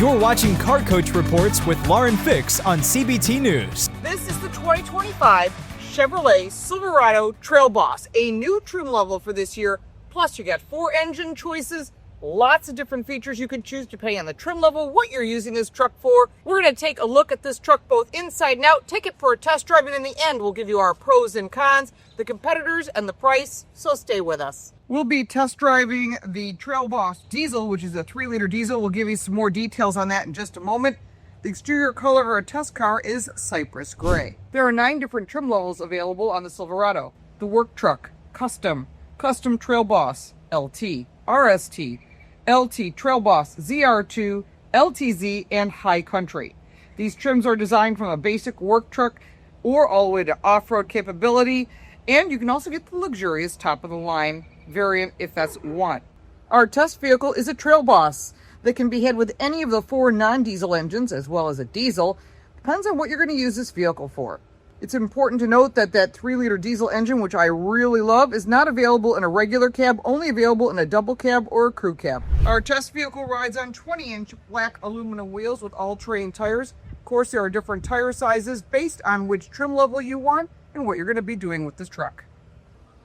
You're watching Car Coach Reports with Lauren Fix on CBT News. This is the 2025 Chevrolet Silverado Trail Boss, a new trim level for this year. Plus, you got 4 engine choices, lots of different features you can choose depending on the trim level, what you're using this truck for. We're going to take a look at this truck both inside and out, take it for a test drive, and in the end, we'll give you our pros and cons, the competitors, and the price, so stay with us. We'll be test driving the Trail Boss Diesel, which is a 3-liter diesel. We'll give you some more details on that in just a moment. The exterior color of our test car is Cypress Gray. There are 9 different trim levels available on the Silverado. The Work Truck, Custom, Custom Trail Boss, LT, RST, LT Trail Boss, ZR2, LTZ, and High Country. These trims are designed from a basic work truck or all the way to off-road capability, and you can also get the luxurious top-of-the-line variant if that's what you want. Our test vehicle is a Trail Boss that can be had with any of the 4 non-diesel engines as well as a diesel. Depends on what you're going to use this vehicle for. It's important to note that 3-liter diesel engine, which I really love, is not available in a regular cab, only available in a double cab or a crew cab. Our test vehicle rides on 20-inch black aluminum wheels with all-terrain tires. Of course, there are different tire sizes based on which trim level you want and what you're going to be doing with this truck.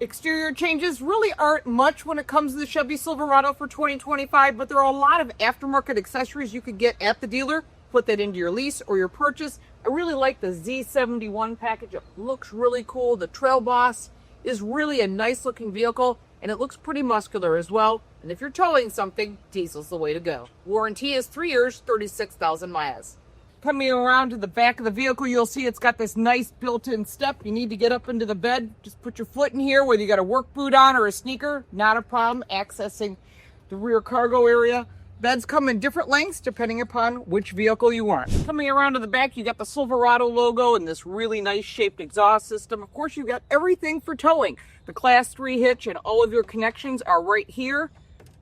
Exterior changes really aren't much when it comes to the Chevy Silverado for 2025, but there are a lot of aftermarket accessories you could get at the dealer. Put that into your lease or your purchase. I really like the Z71 package. It looks really cool. The Trail Boss is really a nice looking vehicle, and it looks pretty muscular as well. And if you're towing something, diesel's the way to go. Warranty is 3 years, 36,000 miles. Coming around to the back of the vehicle, you'll see it's got this nice built-in step. You need to get up into the bed, just put your foot in here, whether you got a work boot on or a sneaker, not a problem accessing the rear cargo area. Beds come in different lengths depending upon which vehicle you want. Coming around to the back, you got the Silverado logo and this really nice shaped exhaust system. Of course, you've got everything for towing. The Class 3 hitch and all of your connections are right here.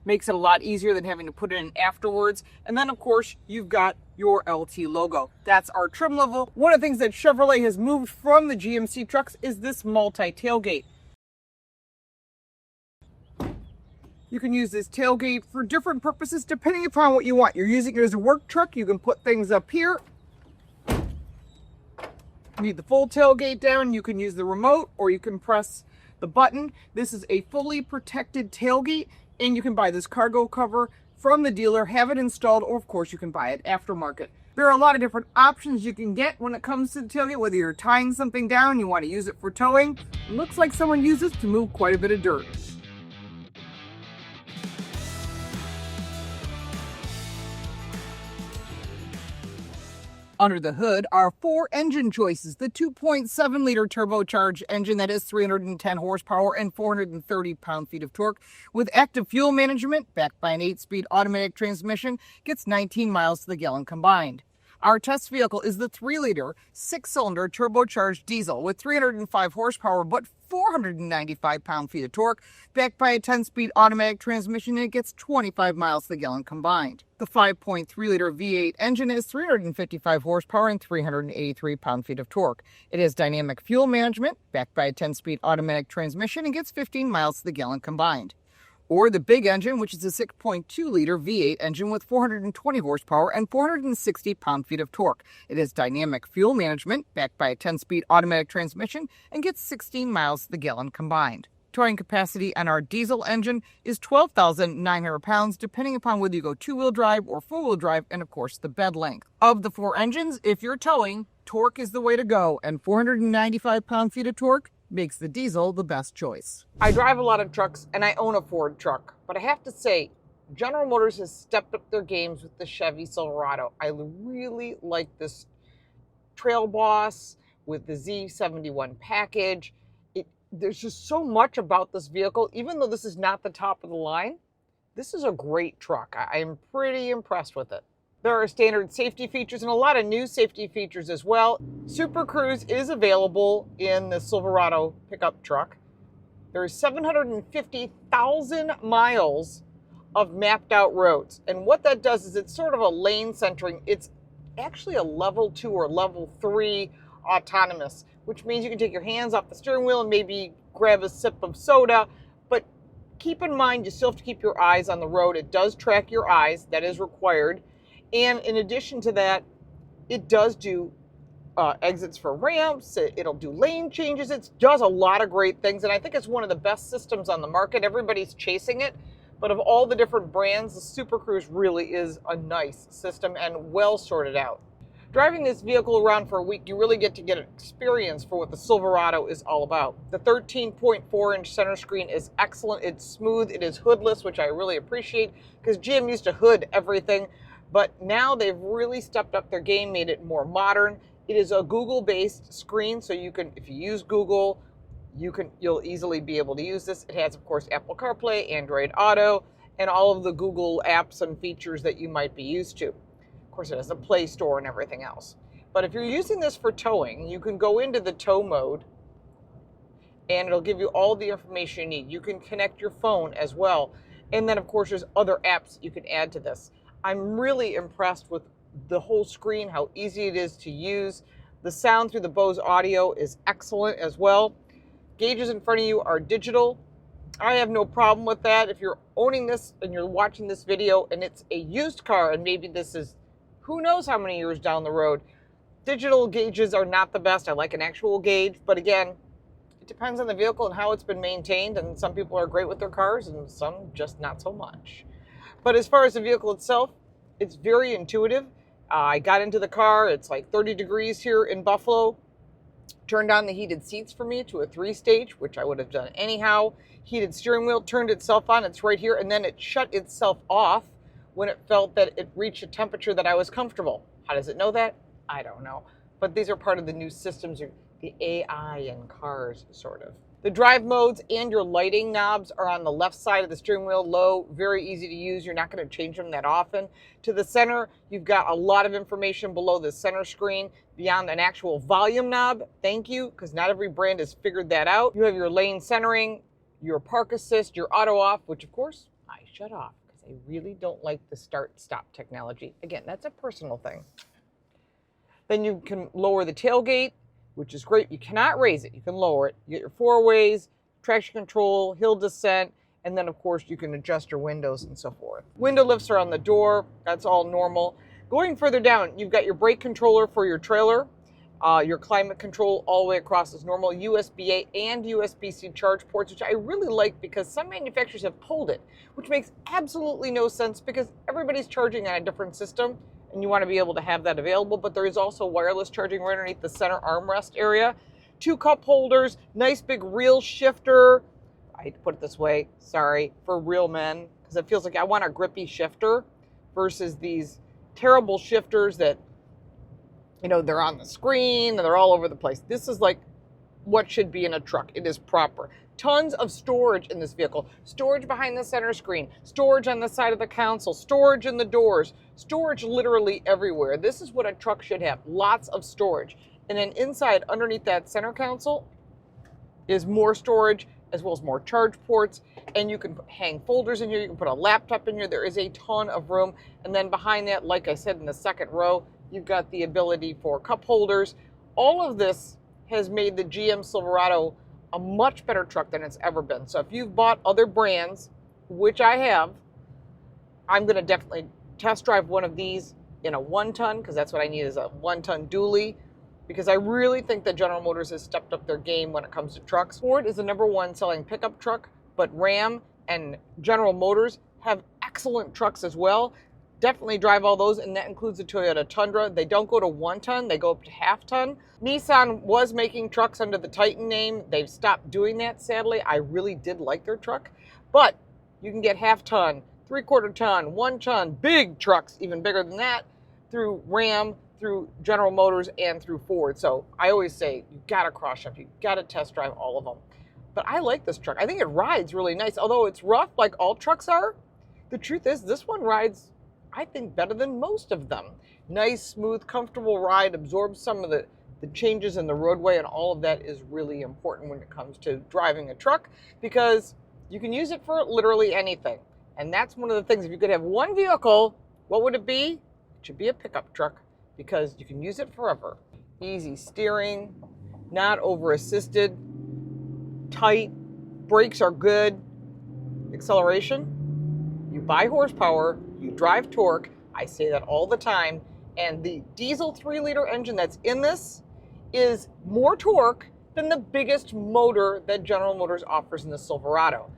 Makes it a lot easier than having to put it in afterwards. And then, of course, you've got your LT logo. That's our trim level. One of the things that Chevrolet has moved from the GMC trucks is this multi-tailgate. You can use this tailgate for different purposes depending upon what you want. You're using it as a work truck, you can put things up here. You need the full tailgate down, you can use the remote or you can press the button. This is a fully protected tailgate, and you can buy this cargo cover from the dealer, have it installed, or of course you can buy it aftermarket. There are a lot of different options you can get when it comes to the tailgate, whether you're tying something down, you want to use it for towing. It looks like someone uses it to move quite a bit of dirt. Under the hood are 4 engine choices. The 2.7-liter turbocharged engine that has 310 horsepower and 430 pound-feet of torque with active fuel management backed by an 8-speed automatic transmission gets 19 miles to the gallon combined. Our test vehicle is the 3-liter 6-cylinder turbocharged diesel with 305 horsepower but 495 pound-feet of torque, backed by a 10-speed automatic transmission, and it gets 25 miles to the gallon combined. The 5.3-liter V8 engine has 355 horsepower and 383 pound-feet of torque. It has dynamic fuel management, backed by a 10-speed automatic transmission, and gets 15 miles to the gallon combined. Or the big engine, which is a 6.2-liter V8 engine with 420 horsepower and 460 pound-feet of torque. It has dynamic fuel management, backed by a 10-speed automatic transmission, and gets 16 miles to the gallon combined. Towing capacity on our diesel engine is 12,900 pounds, depending upon whether you go 2-wheel drive or 4-wheel drive, and of course the bed length. Of the 4 engines, if you're towing, torque is the way to go, and 495 pound-feet of torque makes the diesel the best choice. I drive a lot of trucks and I own a Ford truck, but I have to say, General Motors has stepped up their games with the Chevy Silverado. I really like this Trail Boss with the Z71 package. There's just so much about this vehicle. Even though this is not the top of the line, this is a great truck. I am pretty impressed with it. There are standard safety features and a lot of new safety features as well. Super Cruise is available in the Silverado pickup truck. There is 750,000 miles of mapped out roads. And what that does is it's sort of a lane centering. It's actually a level 2 or level 3 autonomous, which means you can take your hands off the steering wheel and maybe grab a sip of soda. But keep in mind, you still have to keep your eyes on the road. It does track your eyes. That is required. And in addition to that, it does do exits for ramps. It'll do lane changes. It does a lot of great things. And I think it's one of the best systems on the market. Everybody's chasing it. But of all the different brands, the Super Cruise really is a nice system and well sorted out. Driving this vehicle around for a week, you really get an experience for what the Silverado is all about. The 13.4-inch center screen is excellent. It's smooth. It is hoodless, which I really appreciate because GM used to hood everything. But now they've really stepped up their game, made it more modern. It is a Google-based screen, so you can, if you use Google, you'll easily be able to use this. It has, of course, Apple CarPlay, Android Auto, and all of the Google apps and features that you might be used to. Of course, it has a Play Store and everything else. But if you're using this for towing, you can go into the tow mode, and it'll give you all the information you need. You can connect your phone as well. And then, of course, there's other apps you can add to this. I'm really impressed with the whole screen, how easy it is to use. The sound through the Bose audio is excellent as well. Gauges in front of you are digital. I have no problem with that. If you're owning this and you're watching this video and it's a used car and maybe this is who knows how many years down the road, digital gauges are not the best. I like an actual gauge, but again, it depends on the vehicle and how it's been maintained, and some people are great with their cars and some just not so much. But as far as the vehicle itself, it's very intuitive. I got into the car, it's like 30 degrees here in Buffalo. Turned on the heated seats for me to a 3-stage, which I would have done anyhow. Heated steering wheel turned itself on, it's right here, and then it shut itself off when it felt that it reached a temperature that I was comfortable. How does it know that? I don't know. But these are part of the new systems, the AI in cars, sort of. The drive modes and your lighting knobs are on the left side of the steering wheel, low, very easy to use. You're not going to change them that often. To the center, you've got a lot of information below the center screen beyond an actual volume knob. Thank you, because not every brand has figured that out. You have your lane centering, your park assist, your auto off, which of course I shut off because I really don't like the start-stop technology. Again, that's a personal thing. Then you can lower the tailgate, which is great. You cannot raise it. You can lower it. You get your 4-ways, traction control, hill descent, and then, of course, you can adjust your windows and so forth. Window lifts are on the door. That's all normal. Going further down, you've got your brake controller for your trailer. Your climate control all the way across is normal. USB-A and USB-C charge ports, which I really like because some manufacturers have pulled it, which makes absolutely no sense because everybody's charging on a different system. And you want to be able to have that available, but there is also wireless charging right underneath the center armrest area. 2 cup holders, nice big reel shifter. I hate to put it this way, sorry, for real men, because it feels like I want a grippy shifter versus these terrible shifters that, you know, they're on the screen and they're all over the place. This is like what should be in a truck. It is proper. Tons of storage in this vehicle. Storage behind the center screen, storage on the side of the console, storage in the doors, storage literally everywhere. This is what a truck should have, lots of storage. And then inside, underneath that center console, is more storage as well as more charge ports. And you can hang folders in here, you can put a laptop in here. There is a ton of room. And then behind that, like I said, in the second row, you've got the ability for cup holders. All of this has made the GM Silverado a much better truck than it's ever been. So if you've bought other brands, which I have, I'm going to definitely test drive one of these in a 1-ton, because that's what I need is a 1-ton dually, because I really think that General Motors has stepped up their game when it comes to trucks. Ford is the #1 selling pickup truck, but Ram and General Motors have excellent trucks as well. Definitely drive all those, and that includes the Toyota Tundra. They don't go to 1-ton, they go up to half-ton. Nissan was making trucks under the Titan name. They've stopped doing that, sadly. I really did like their truck, but you can get half-ton, 3/4 ton, 1-ton, big trucks, even bigger than that, through Ram, through General Motors, and through Ford. So I always say, you gotta cross-shop, you gotta test drive all of them. But I like this truck. I think it rides really nice. Although it's rough like all trucks are, the truth is this one rides, I think, better than most of them. Nice, smooth, comfortable ride, absorbs some of the changes in the roadway, and all of that is really important when it comes to driving a truck, because you can use it for literally anything. And that's one of the things, if you could have one vehicle, what would it be? It should be a pickup truck, because you can use it forever. Easy steering, not over-assisted, tight, brakes are good. Acceleration, you buy horsepower, you drive torque. I say that all the time. And the diesel 3-liter engine that's in this is more torque than the biggest motor that General Motors offers in the Silverado.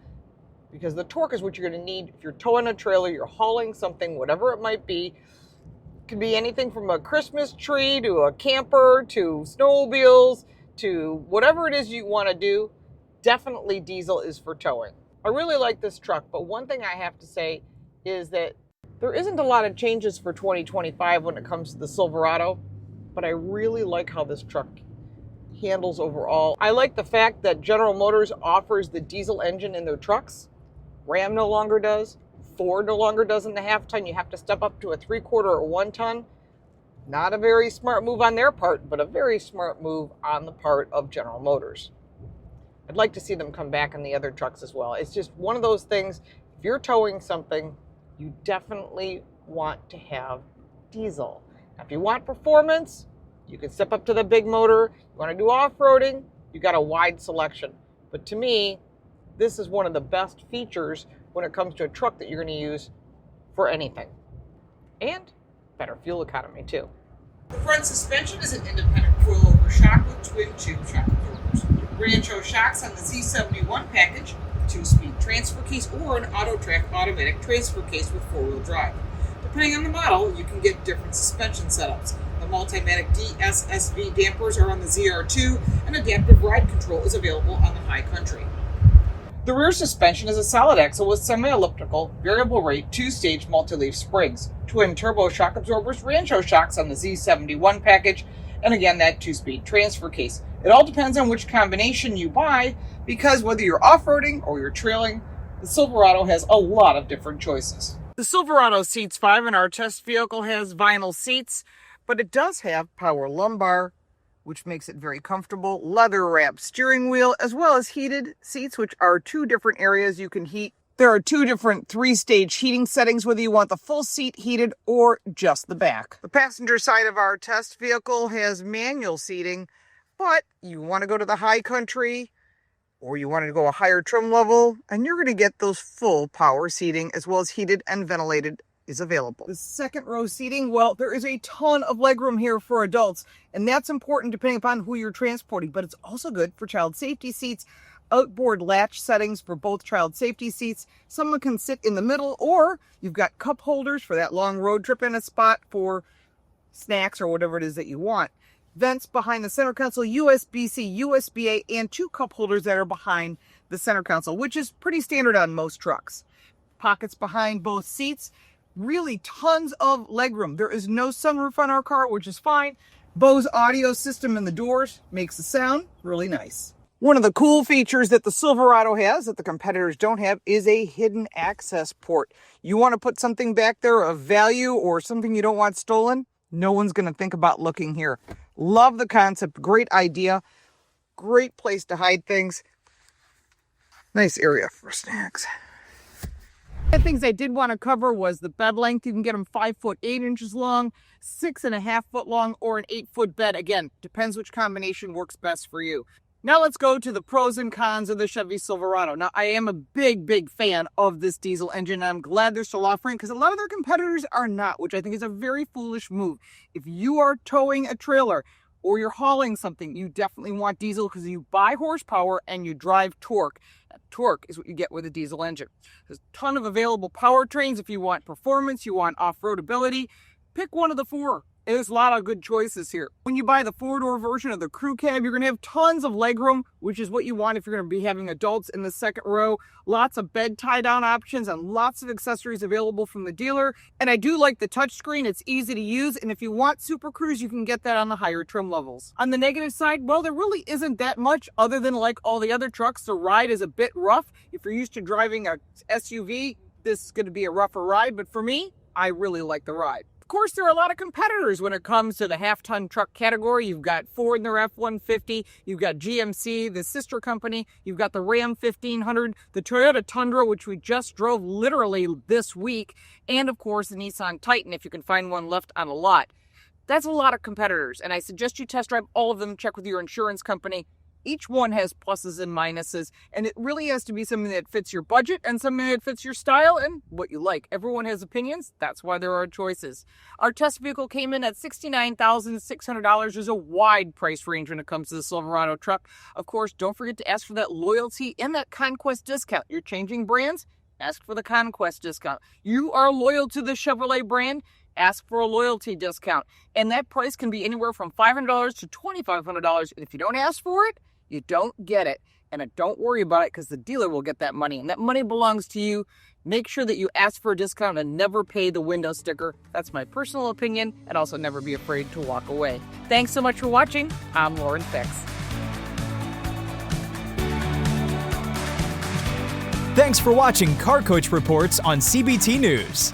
Because the torque is what you're going to need if you're towing a trailer, you're hauling something, whatever it might be. It could be anything from a Christmas tree to a camper to snowmobiles to whatever it is you want to do. Definitely diesel is for towing. I really like this truck, but one thing I have to say is that there isn't a lot of changes for 2025 when it comes to the Silverado, but I really like how this truck handles overall. I like the fact that General Motors offers the diesel engine in their trucks. Ram no longer does. Ford no longer does in the half-ton. You have to step up to a 3/4 or 1 ton. Not a very smart move on their part, but a very smart move on the part of General Motors. I'd like to see them come back in the other trucks as well. It's just one of those things, if you're towing something, you definitely want to have diesel. Now, if you want performance, you can step up to the big motor. You want to do off-roading, you got a wide selection. But to me, this is one of the best features when it comes to a truck that you're going to use for anything. And better fuel economy too. The front suspension is an independent coilover shock with twin tube shock absorbers. Rancho shocks on the Z71 package, 2-speed transfer case, or an AutoTrack automatic transfer case with 4-wheel drive. Depending on the model, you can get different suspension setups. The Multimatic DSSV dampers are on the ZR2, and adaptive ride control is available on the High Country. The rear suspension is a solid axle with semi-elliptical, variable rate, 2-stage multi-leaf springs, twin turbo shock absorbers, Rancho shocks on the Z71 package, and again that 2-speed transfer case. It all depends on which combination you buy, because whether you're off-roading or you're trailing, the Silverado has a lot of different choices. The Silverado seats 5 and our test vehicle has vinyl seats, but it does have power lumbar, which makes it very comfortable, leather-wrapped steering wheel, as well as heated seats, which are 2 different areas you can heat. There are 2 different 3-stage heating settings, whether you want the full seat heated or just the back. The passenger side of our test vehicle has manual seating, but you want to go to the High Country, or you want to go a higher trim level, and you're going to get those full power seating, as well as heated and ventilated is available. The second row seating, well, there is a ton of legroom here for adults, and that's important depending upon who you're transporting, but it's also good for child safety seats, outboard latch settings for both child safety seats. Someone can sit in the middle, or you've got cup holders for that long road trip and a spot for snacks or whatever it is that you want. Vents behind the center console, USB-C, USB-A, and 2 cup holders that are behind the center console, which is pretty standard on most trucks. Pockets behind both seats. Really tons of legroom. There is no sunroof on our car, which is fine. Bose audio system in the doors makes the sound really nice. One of the cool features that the Silverado has that the competitors don't have is a hidden access port. You want to put something back there of value or something you don't want stolen? No one's going to think about looking here. Love the concept. Great idea. Great place to hide things. Nice area for snacks. The things I did want to cover was the bed length. You can get them 5 foot 8 inches long, 6.5 foot long, or an 8-foot bed. Again, depends which combination works best for you. Now let's go to the pros and cons of the Chevy Silverado. Now, I am a big fan of this diesel engine. I'm glad they're still offering, because a lot of their competitors are not, which I think is a very foolish move. If you are towing a trailer or you're hauling something, you definitely want diesel, because you buy horsepower and you drive torque. That torque is what you get with a diesel engine. There's a ton of available powertrains. If you want performance, you want off-roadability, pick one of the 4. There's a lot of good choices here. When you buy the 4-door version of the crew cab, you're going to have tons of legroom, which is what you want if you're going to be having adults in the second row. Lots of bed tie-down options and lots of accessories available from the dealer. And I do like the touchscreen. It's easy to use. And if you want Super Cruise, you can get that on the higher trim levels. On the negative side, well, there really isn't that much other than like all the other trucks. The ride is a bit rough. If you're used to driving a SUV, this is going to be a rougher ride. But for me, I really like the ride. Of course, there are a lot of competitors when it comes to the half-ton truck category. You've got Ford and their F-150. You've got GMC, the sister company. You've got the Ram 1500, the Toyota Tundra, which we just drove literally this week, and of course, the Nissan Titan, if you can find one left on a lot. That's a lot of competitors, and I suggest you test drive all of them. Check with your insurance company. Each one has pluses and minuses, and it really has to be something that fits your budget and something that fits your style and what you like. Everyone has opinions. That's why there are choices. Our test vehicle came in at $69,600. There's a wide price range when it comes to the Silverado truck. Of course, don't forget to ask for that loyalty and that conquest discount. You're changing brands? Ask for the conquest discount. You are loyal to the Chevrolet brand? Ask for a loyalty discount. And that price can be anywhere from $500 to $2,500. And if you don't ask for it, you don't get it. And don't worry about it because the dealer will get that money. And that money belongs to you. Make sure that you ask for a discount and never pay the window sticker. That's my personal opinion. And also never be afraid to walk away. Thanks so much for watching. I'm Lauren Fix. Thanks for watching Car Coach Reports on CBT News.